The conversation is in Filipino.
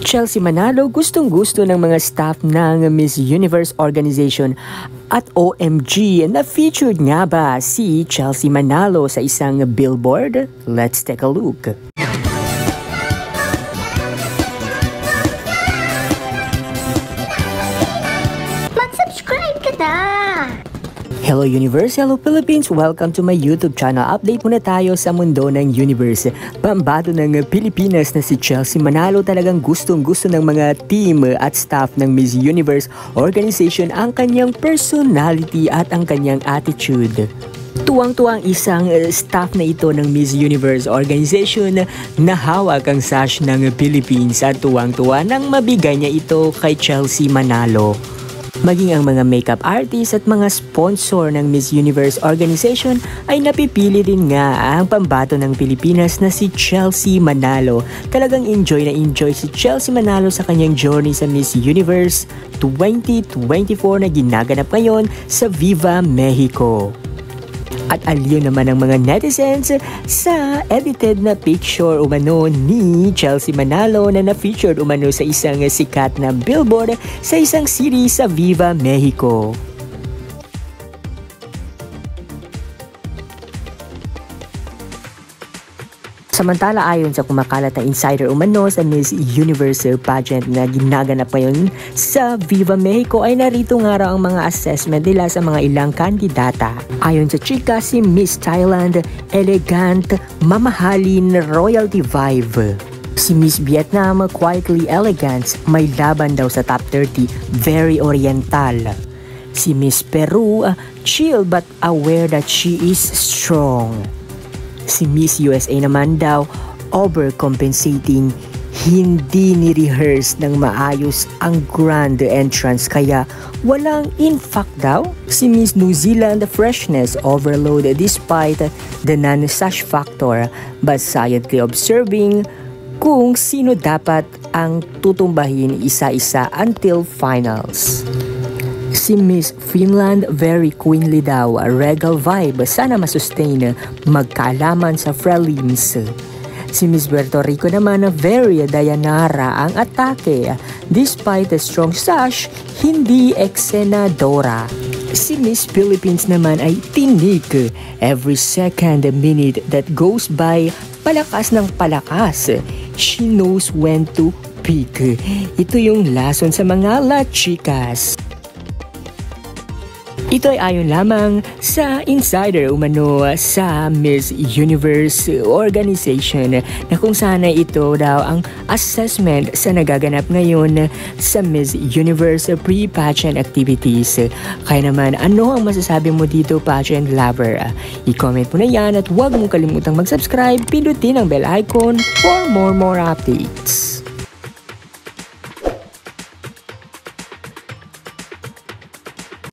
Chelsea Manalo gustong-gusto ng mga staff ng Miss Universe Organization at OMG na featured nga ba si Chelsea Manalo sa isang billboard? Let's take a look. Mag-subscribe ka na! Hello Universe, hello Philippines! Welcome to my YouTube channel. Update muna tayo sa mundo ng Universe. Pambato ng Pilipinas na si Chelsea Manalo, talagang gustong-gusto ng mga team at staff ng Miss Universe Organization ang kanyang personality at ang kanyang attitude. Tuwang-tuwang isang staff na ito ng Miss Universe Organization na hawak ang sash ng Philippines at tuwang-tuwa nang mabigay niya ito kay Chelsea Manalo. Maging ang mga makeup artist at mga sponsor ng Miss Universe Organization ay napipili din nga ang pambato ng Pilipinas na si Chelsea Manalo. Talagang enjoy na enjoy si Chelsea Manalo sa kanyang journey sa Miss Universe 2024 na ginaganap ngayon sa Viva Mexico. At aliw naman ang mga netizens sa edited na picture umano ni Chelsea Manalo na na-featured umano sa isang sikat na billboard sa isang city sa Viva Mexico. Samantala ayon sa kumakalat na insider umano sa Miss Universe pageant na ginaganap ngayon sa Viva Mexico ay narito nga raw ang mga assessment nila sa mga ilang kandidata. Ayon sa chika, si Miss Thailand, elegant, mamahalin, royalty vibe. Si Miss Vietnam, quietly elegant, may laban daw sa top 30, very oriental. Si Miss Peru, chill but aware that she is strong. Si Miss USA naman daw, overcompensating, hindi ni-rehearse ng maayos ang grand entrance kaya walang impact daw. Si Miss New Zealand, freshness overload despite the non-sash factor but silently observing kung sino dapat ang tutumbahin isa-isa until finals. Si Miss Finland, very queenly daw, regal vibe, sana masustain, magkaalaman sa prelims. Si Miss Puerto Rico naman, very Dayanara ang atake, despite the strong sash, hindi eksenadora. Si Miss Philippines naman ay tinig, every second minute that goes by, palakas ng palakas. She knows when to peak. Ito yung lason sa mga la chicas. Ito ay ayon lamang sa insider umano sa Miss Universe Organization na kung saan ito daw ang assessment sa nagaganap ngayon sa Miss Universe pre-pageant activities. Kaya naman, ano ang masasabi mo dito, pageant lover? I-comment mo na yan at huwag mong kalimutang mag-subscribe, pindutin ang bell icon for more updates.